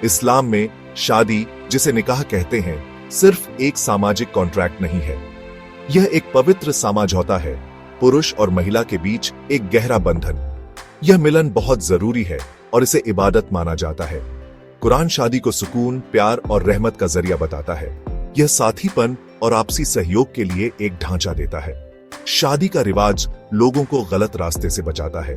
इस्लाम में शादी, जिसे निकाह कहते हैं, सिर्फ एक सामाजिक कॉन्ट्रैक्ट नहीं है। यह एक पवित्र समझौता है, पुरुष और महिला के बीच एक गहरा बंधन। यह मिलन बहुत जरूरी है और इसे इबादत माना जाता है। कुरान शादी को सुकून, प्यार और रहमत का जरिया बताता है। यह साथीपन और आपसी सहयोग के लिए एक ढांचा देता है। शादी का रिवाज लोगों को गलत रास्ते से बचाता है।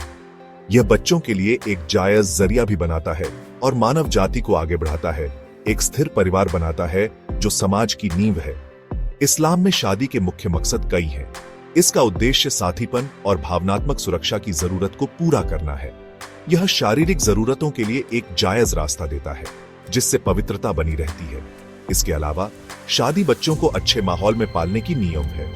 यह बच्चों के लिए एक जायज जरिया भी बनाता है और मानव जाति को आगे बढ़ाता है, एक स्थिर परिवार बनाता है जो समाज की नींव है। इस्लाम में शादी के मुख्य मकसद कई हैं। इसका उद्देश्य साथीपन और भावनात्मक सुरक्षा की जरूरत को पूरा करना है। यह शारीरिक जरूरतों के लिए एक जायज रास्ता देता है, जिससे पवित्रता बनी रहती है। इसके अलावा शादी बच्चों को अच्छे माहौल में पालने की नियम है।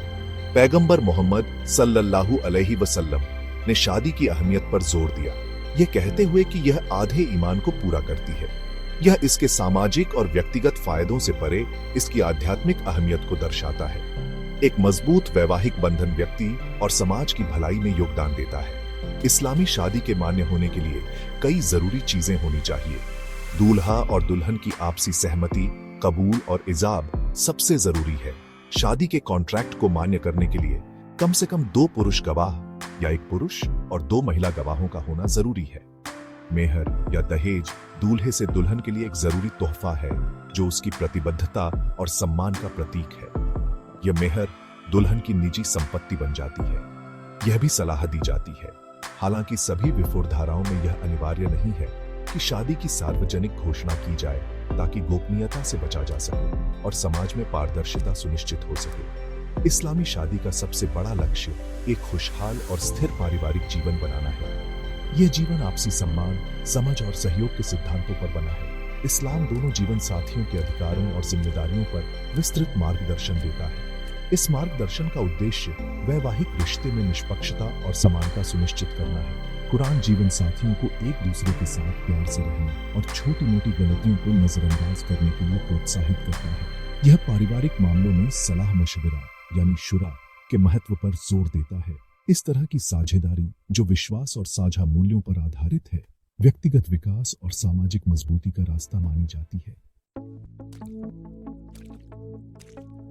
पैगंबर मोहम्मद सल्लल्लाहु अलैहि वसल्लम ने शादी की अहमियत पर जोर दिया, यह कहते हुए कि यह आधे ईमान को पूरा करती है। यह इसके सामाजिक और व्यक्तिगत फायदों से परे इसकी आध्यात्मिक अहमियत को दर्शाता है। एक मजबूत वैवाहिक बंधन व्यक्ति और समाज की भलाई में योगदान देता है। इस्लामी शादी के मान्य होने के लिए कई जरूरी चीजें होनी चाहिए। दूल्हा और दुल्हन की आपसी सहमति, कबूल और इजाब सबसे जरूरी है। शादी के कॉन्ट्रैक्ट को मान्य करने के लिए कम से कम 2 पुरुष गवाह या 1 पुरुष और 2 महिला गवाहों का होना जरूरी है। मेहर या दहेज दूल्हे से दुल्हन के लिए एक जरूरी तोहफा है, जो उसकी प्रतिबद्धता और सम्मान का प्रतीक है। यह मेहर दुल्हन की निजी संपत्ति बन जाती है। यह भी सलाह दी जाती है, हालांकि सभी विफुरधाराओं में यह अनिवार्य नहीं है कि शादी की सार्वजनिक घोषणा की जाए, ताकि गोपनीयता से बचा जा सके और समाज में पारदर्शिता सुनिश्चित हो सके। इस्लामी शादी का सबसे बड़ा लक्ष्य एक खुशहाल और स्थिर पारिवारिक जीवन बनाना है। यह जीवन आपसी सम्मान, समझ और सहयोग के सिद्धांतों पर बना है। इस्लाम दोनों जीवन साथियों के अधिकारों और जिम्मेदारियों पर विस्तृत मार्गदर्शन देता है। इस मार्गदर्शन का उद्देश्य वैवाहिक रिश्ते में निष्पक्षता और समानता सुनिश्चित करना है। कुरान जीवन साथियों को एक दूसरे के साथ प्यार से रहने और छोटी मोटी गलतियों को नजरअंदाज करने के लिए प्रोत्साहित करता है। यह पारिवारिक मामलों में सलाह मशवरा यानी शुरा के महत्व पर जोर देता है। इस तरह की साझेदारी, जो विश्वास और साझा मूल्यों पर आधारित है, व्यक्तिगत विकास और सामाजिक मजबूती का रास्ता मानी जाती है।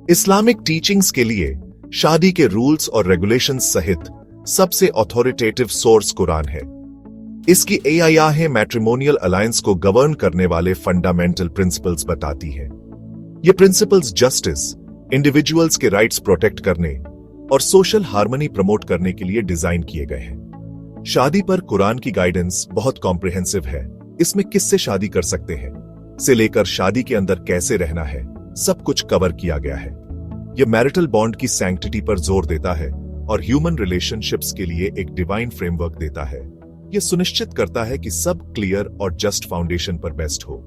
इस्लामिक टीचिंग्स के लिए शादी के रूल्स और रेगुलेशंस सहित सबसे अथॉरिटेटिव सोर्स कुरान है। इसकी AIA मैट्रिमोनियल अलायंस को गवर्न करने वाले फंडामेंटल प्रिंसिपल्स बताती है। ये प्रिंसिपल्स जस्टिस, इंडिविजुअल्स के राइट्स प्रोटेक्ट करने और सोशल हार्मनी प्रमोट करने के लिए डिजाइन किए गए हैं। शादी पर कुरान की गाइडेंस बहुत कॉम्प्रिहेंसिव है। इसमें किससे शादी कर सकते हैं से लेकर शादी के अंदर कैसे रहना है, सब कुछ कवर किया गया है। यह मैरिटल बॉन्ड की सैंक्टिटी पर जोर देता है और ह्यूमन रिलेशनशिप्स के लिए एक डिवाइन फ्रेमवर्क देता है। यह सुनिश्चित करता है कि सब क्लियर और जस्ट फाउंडेशन पर बेस्ट हो।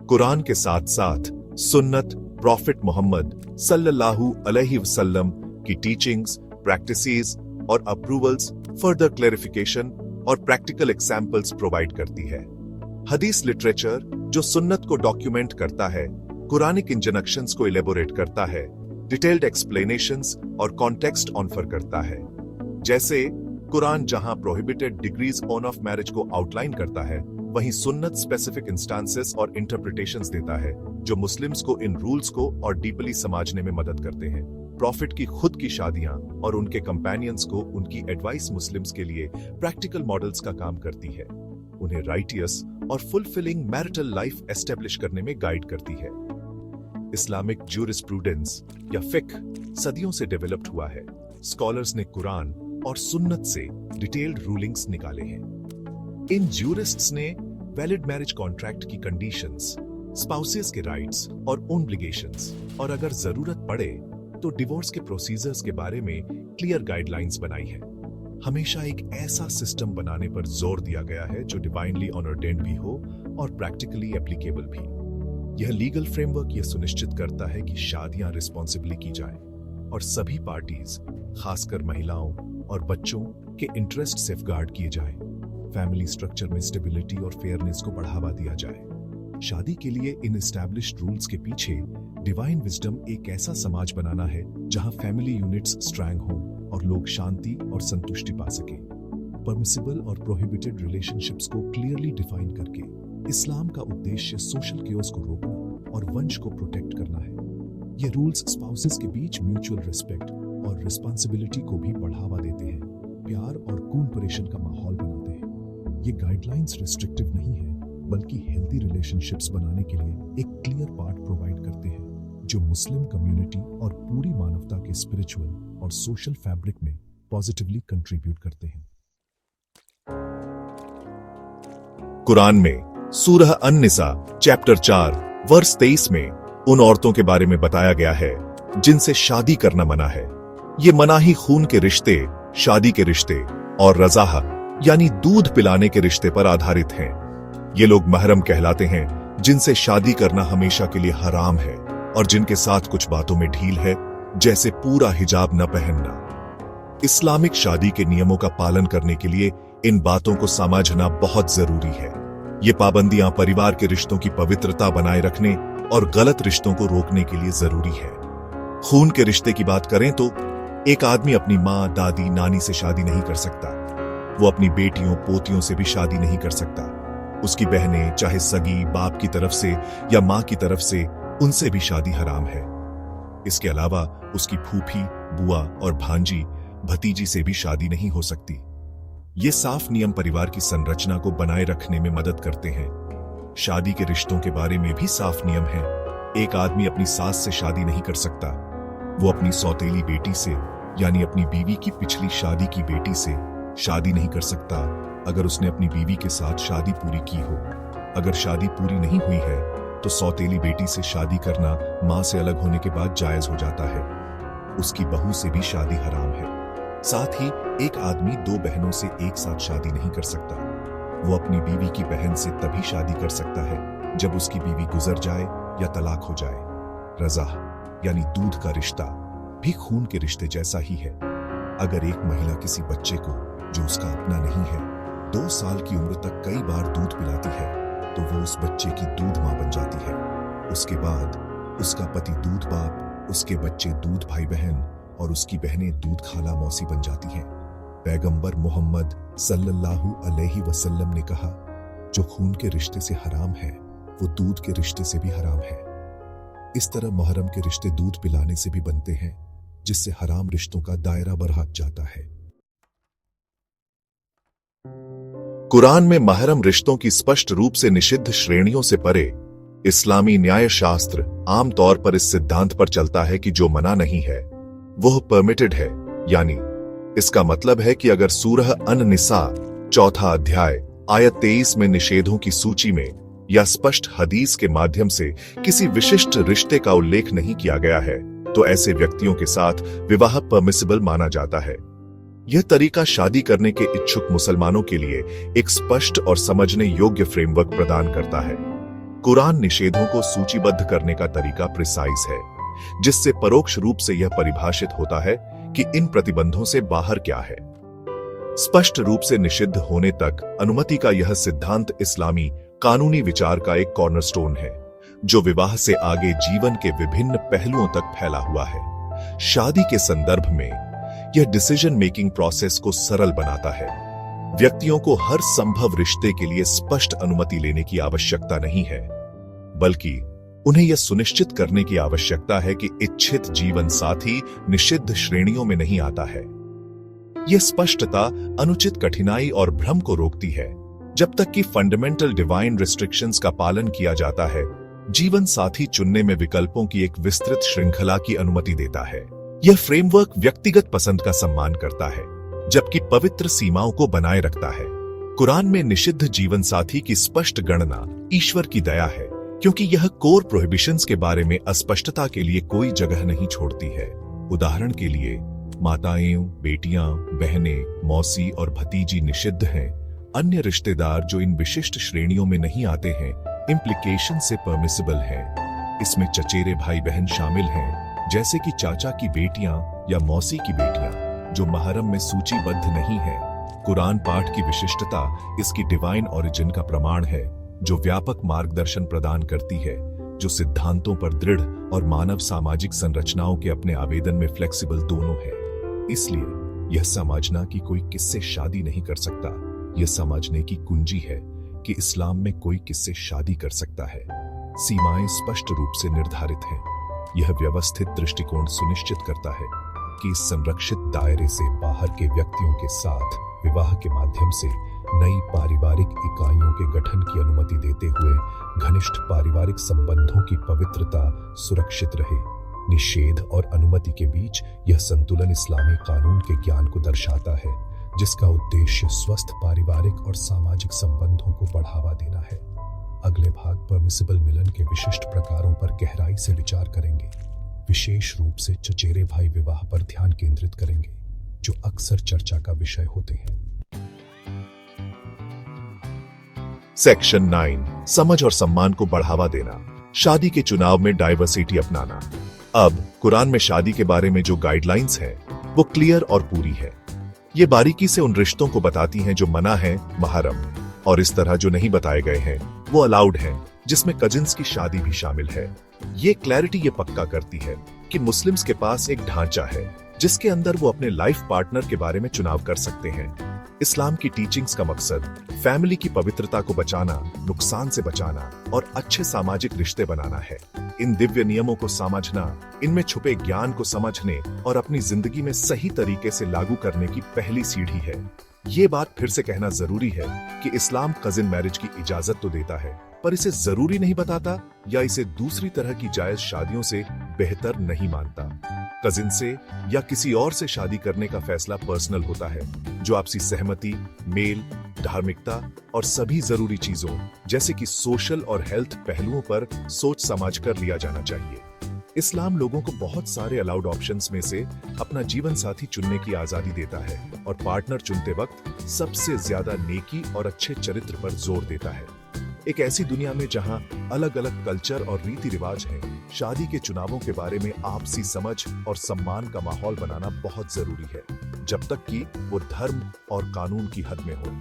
कुरान के साथ साथ सुन्नत, प्रॉफिट मोहम्मद सल्लल्लाहु अलैहि वसल्लम की टीचिंग्स, प्रैक्टिसेस और अप्रूवल्स फर्दर क्लैरिफिकेशन और प्रैक्टिकल एग्जाम्पल्स प्रोवाइड करती है। हदीस लिटरेचर, जो सुन्नत को डॉक्यूमेंट करता है, कुरानिक इंजंक्शंस को इलेबोरेट करता है, डिटेल्ड एक्सप्लेनेशंस और कॉन्टेक्स्ट ऑफर करता है। जैसे कुरान जहां prohibited degrees on off marriage को आउटलाइन करता है, वहीं सुन्नत स्पेसिफिक इंस्टांसेस और इंटरप्रिटेशंस देता है, जो मुस्लिम्स को इन रूल्स को और डीपली समझने में मदद करते हैं। प्रॉफिट की खुद की शादियां और उनके कंपेनियंस को उनकी एडवाइस मुस्लिम्स के लिए प्रैक्टिकल मॉडल्स का काम करती है, उन्हें राइटियस और फुलफिलिंग मैरिटल लाइफ एस्टेब्लिश करने में गाइड करती है। इस्लामिक ज्यूरिस्प्रूडेंस या फिक्ह सदियों से डेवलप्ड हुआ है। स्कॉलर्स ने कुरान और सुन्नत से डिटेल्ड रूलिंग्स निकाले हैं। इन ज्यूरिस्ट्स ने वैलिड मैरिज कॉन्ट्रैक्ट की कंडीशंस, स्पाउसेस के राइट्स और ऑब्लिगेशंस और अगर जरूरत पड़े तो डिवोर्स के प्रोसीजर्स के बारे में क्लियर गाइडलाइंस बनाई है। हमेशा एक ऐसा सिस्टम बनाने पर जोर दिया गया है जो डिवाइनली ऑर्डेन्ड भी हो और प्रैक्टिकली एप्लीकेबल भी। यह लीगल फ्रेमवर्क यह सुनिश्चित करता है कि शादियां रिस्पॉन्सिबली की जाएं और सभी पार्टीज, खासकर महिलाओं और बच्चों के इंटरेस्ट सेफगार्ड किए जाएं। फैमिली स्ट्रक्चर में स्टेबिलिटी और फेयरनेस को बढ़ावा दिया जाए। शादी के लिए इन एस्टैब्लिश्ड रूल्स के पीछे डिवाइन विजडम एक ऐसा समाज बनाना है जहां फैमिली यूनिट्स स्ट्रांग हों और लोग शांति और संतुष्टि पा सकें। परमिसिबल और प्रोहिबिटेड रिलेशनशिप्स को क्लियरली डिफाइन करके इस्लाम का उद्देश्य सोशल केओस को रोकना और वंश को प्रोटेक्ट करना है। ये रूल्स स्पाउसेस के बीच म्यूचुअल रिस्पेक्ट और रिस्पॉन्सिबिलिटी को भी बढ़ावा देते हैं, प्यार और कोऑपरेशन का माहौल बनाते हैं। ये गाइडलाइंस रिस्ट्रिक्टिव नहीं है, बल्कि हेल्दी रिलेशनशिप्स बनाने के लिए एक क्लियर पाथ प्रोवाइड करते हैं, जो मुस्लिम कम्युनिटी और पूरी मानवता के स्पिरिचुअल और सोशल फैब्रिक में पॉजिटिवली कंट्रीब्यूट करते हैं। कुरान में सूरह अन-निसा चैप्टर 4 वर्स 23 में उन औरतों के बारे में बताया गया है जिनसे शादी करना मना है। ये मनाही खून के रिश्ते, शादी के रिश्ते और रज़ाह यानी दूध पिलाने के रिश्ते पर आधारित हैं। ये लोग महरम कहलाते हैं, जिनसे शादी करना हमेशा के लिए हराम है और जिनके साथ कुछ बातों में ढील है, जैसे पूरा हिजाब न पहनना। इस्लामिक शादी के नियमों का पालन करने के लिए इन बातों को समझना बहुत जरूरी है। ये पाबंदियां परिवार के रिश्तों की पवित्रता बनाए रखने और गलत रिश्तों को रोकने के लिए जरूरी है। खून के रिश्ते की बात करें तो एक आदमी अपनी माँ, दादी, नानी से शादी नहीं कर सकता। वो अपनी बेटियों, पोतियों से भी शादी नहीं कर सकता। उसकी बहनें, चाहे सगी बाप की तरफ से या माँ की तरफ से, उनसे भी शादी हराम है। इसके अलावा उसकी फूफी, बुआ और भांजी, भतीजी से भी शादी नहीं हो सकती। ये साफ नियम परिवार की संरचना को बनाए रखने में मदद करते हैं। शादी के रिश्तों के बारे में भी साफ नियम है। एक आदमी अपनी सास से शादी नहीं कर सकता। वो अपनी सौतेली बेटी से यानी अपनी बीवी की पिछली शादी की बेटी से शादी नहीं कर सकता अगर उसने अपनी बीवी के साथ शादी पूरी की हो। अगर शादी पूरी नहीं हुई है तो सौतेली बेटी से शादी करना मां से अलग होने के बाद जायज हो जाता है। उसकी बहू से भी शादी हराम है। साथ ही एक आदमी दो बहनों से एक साथ शादी नहीं कर सकता। वो अपनी बीवी की बहन से तभी शादी कर सकता है जब उसकी बीवी गुजर जाए या तलाक हो जाए। रज़ाह यानी दूध का रिश्ता भी खून के रिश्ते जैसा ही है। अगर एक महिला किसी बच्चे को, जो उसका अपना नहीं है, 2 साल की उम्र तक कई बार दूध पिलाती है तो वो उस बच्चे की दूध मां बन जाती है। उसके बाद उसका पति दूध बाप, उसके बच्चे दूध भाई बहन और उसकी बहनें दूध खाला मौसी बन जाती हैं। पैगंबर मोहम्मद सल्लल्लाहु अलैहि वसल्लम ने कहा, जो खून के रिश्ते से हराम है वो दूध के रिश्ते से भी हराम है। इस तरह मुहर्रम के रिश्ते दूध पिलाने से भी बनते हैं, जिससे हराम रिश्तों का दायरा बढ़ जाता है। कुरान में महरम रिश्तों की स्पष्ट रूप से निषिद्ध श्रेणियों से परे इस्लामी न्याय शास्त्र आमतौर पर इस सिद्धांत पर चलता है कि जो मना नहीं है वह परमिटेड है। यानी इसका मतलब है कि अगर सूरह अन-निसा 4 अध्याय आयत 23 में निषेधों की सूची में या स्पष्ट हदीस के माध्यम से किसी विशिष्ट रिश्ते का उल्लेख नहीं किया गया है तो ऐसे व्यक्तियों के साथ विवाह परमिसिबल माना जाता है। यह तरीका शादी करने के इच्छुक मुसलमानों के लिए एक स्पष्ट और समझने योग्य फ्रेमवर्क प्रदान करता है। कुरान निषेधों को सूचीबद्ध करने का तरीका प्रिसाइज है, जिससे परोक्ष रूप से यह परिभाषित होता है कि इन प्रतिबंधों से बाहर क्या है। स्पष्ट रूप से निषिद्ध होने तक अनुमति का यह सिद्धांत इस्लामी कानूनी विचार का एक कॉर्नरस्टोन है, जो विवाह से आगे जीवन के विभिन्न पहलुओं तक फैला हुआ है। शादी के संदर्भ में यह डिसीजन मेकिंग प्रोसेस को सरल बनाता है। व्यक्तियों को हर संभव रिश्ते के लिए स्पष्ट अनुमति लेने की आवश्यकता नहीं है, बल्कि उन्हें यह सुनिश्चित करने की आवश्यकता है कि इच्छित जीवन साथी निषिद्ध श्रेणियों में नहीं आता है। यह स्पष्टता अनुचित कठिनाई और भ्रम को रोकती है। जब तक कि फंडामेंटल डिवाइन रिस्ट्रिक्शंस का पालन किया जाता है, जीवन साथी चुनने में विकल्पों की एक विस्तृत श्रृंखला की अनुमति देता है। यह फ्रेमवर्क व्यक्तिगत पसंद का सम्मान करता है, जबकि पवित्र सीमाओं को बनाए रखता है। कुरान में निषिद्ध जीवन साथी की स्पष्ट गणना ईश्वर की दया है, क्योंकि यह कोर प्रोहिबिशंस के बारे में अस्पष्टता के लिए कोई जगह नहीं छोड़ती है। उदाहरण के लिए माताएं, बेटियां, बहनें, मौसी और भतीजी निषिद्ध हैं। अन्य रिश्तेदार जो इन विशिष्ट श्रेणियों में नहीं आते हैं, इम्प्लीकेशन से परमिसिबल हैं। इसमें चचेरे भाई बहन शामिल हैं, जैसे कि चाचा की बेटियां या मौसी की बेटियां, जो महरम में सूचीबद्ध नहीं है। कुरान पाठ की विशिष्टता इसकी डिवाइन ओरिजिन का प्रमाण है, जो व्यापक मार्गदर्शन प्रदान करती है, जो सिद्धांतों पर दृढ़ और मानव सामाजिक संरचनाओं के अपने आवेदन में फ्लेक्सिबल दोनों है। इसलिए यह समझना कि कोई किससे शादी नहीं कर सकता, यह समझने की कुंजी है कि इस्लाम में कोई किससे शादी कर सकता है। सीमाएं स्पष्ट रूप से निर्धारित हैं। यह व्यवस्थित दृष्टिकोण सुनिश्चित करता है कि इस संरक्षित दायरे से बाहर के व्यक्तियों के साथ विवाह के माध्यम से नई पारिवारिक इकाइयों के गठन की अनुमति देते हुए घनिष्ठ पारिवारिक संबंधों की पवित्रता सुरक्षित रहे। निषेध और अनुमति के बीच यह संतुलन इस्लामी कानून के ज्ञान को दर्शाता है, जिसका उद्देश्य स्वस्थ पारिवारिक और सामाजिक संबंधों को बढ़ावा देना है। अगले भाग परमिसिबल मिलन के विशिष्ट प्रकारों पर गहराई से विचार करेंगे। विशेष रूप से चचेरे भाई विवाह पर ध्यान केंद्रित करेंगे, जो अक्सर चर्चा का विषय होते हैं। सेक्शन 9, समझ और सम्मान को बढ़ावा देना, शादी के चुनाव में डाइवर्सिटी अपनाना। अब कुरान में शादी के बारे में जो गाइडलाइंस हैं, वो क्लियर और पूरी है। ये बारीकी से उन रिश्तों को बताती हैं जो मना है, महरम, और इस तरह जो नहीं बताए गए हैं वो अलाउड हैं, जिसमें कजिन्स की शादी भी शामिल है। ये क्लैरिटी ये पक्का करती है कि मुस्लिम्स के पास एक ढांचा है जिसके अंदर वो अपने लाइफ पार्टनर के बारे में चुनाव कर सकते हैं। इस्लाम की टीचिंग्स का मकसद फैमिली की पवित्रता को बचाना, नुकसान से बचाना और अच्छे सामाजिक रिश्ते बनाना है। इन दिव्य नियमों को समझना, इनमें छुपे ज्ञान को समझने और अपनी जिंदगी में सही तरीके से लागू करने की पहली सीढ़ी है। ये बात फिर से कहना जरूरी है कि इस्लाम कजिन मैरिज की इजाजत तो देता है, पर इसे जरूरी नहीं बताता या इसे दूसरी तरह की जायज शादियों से बेहतर नहीं मानता। कजिन से या किसी और से शादी करने का फैसला पर्सनल होता है, जो आपसी सहमति, मेल, धार्मिकता और सभी जरूरी चीजों जैसे कि सोशल और हेल्थ पहलुओं पर सोच समझ कर लिया जाना चाहिए। इस्लाम लोगों को बहुत सारे अलाउड ऑप्शंस में से अपना जीवन साथी चुनने की आजादी देता है और पार्टनर चुनते वक्त सबसे ज्यादा नेकी और अच्छे चरित्र पर जोर देता है। एक ऐसी दुनिया में जहां अलग अलग कल्चर और रीति रिवाज हैं, शादी के चुनावों के बारे में आपसी समझ और सम्मान का माहौल बनाना बहुत जरूरी है, जब तक कि वो धर्म और कानून की हद में हो।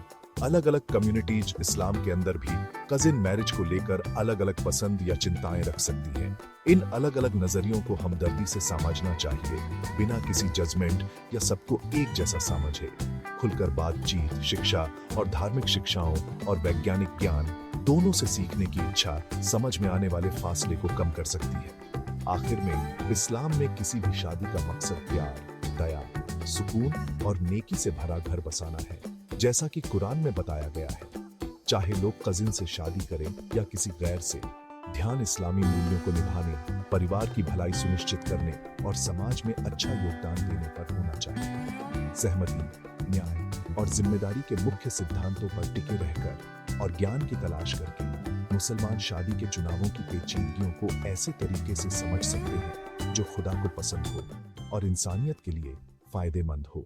अलग अलग कम्युनिटीज इस्लाम के अंदर भी कजिन मैरिज को लेकर अलग अलग पसंद या चिंताएं रख सकती हैं। इन अलग अलग नजरियों को हमदर्दी से समझना चाहिए, बिना किसी जजमेंट या सबको एक जैसा समझे। खुलकर बातचीत, शिक्षा और धार्मिक शिक्षाओं और वैज्ञानिक ज्ञान दोनों से सीखने की इच्छा समझ में आने वाले फासले को कम कर सकती है। आखिर में इस्लाम में किसी भी शादी का मकसद प्यार, दया, सुकून और नेकी से भरा घर बसाना है, जैसा कि कुरान में बताया गया है। चाहे लोग कजिन से शादी करें या किसी गैर से, ध्यान इस्लामी मूल्यों को निभाने, परिवार की भलाई सुनिश्चित करने और समाज में अच्छा योगदान देने पर होना चाहिए। सहमति, न्याय और जिम्मेदारी के मुख्य सिद्धांतों पर टिके रहकर और ज्ञान की तलाश करके मुसलमान शादी के चुनावों की पेचीदगियों को ऐसे तरीके से समझ सकते हैं जो खुदा को पसंद हो और इंसानियत के लिए फायदेमंद हो।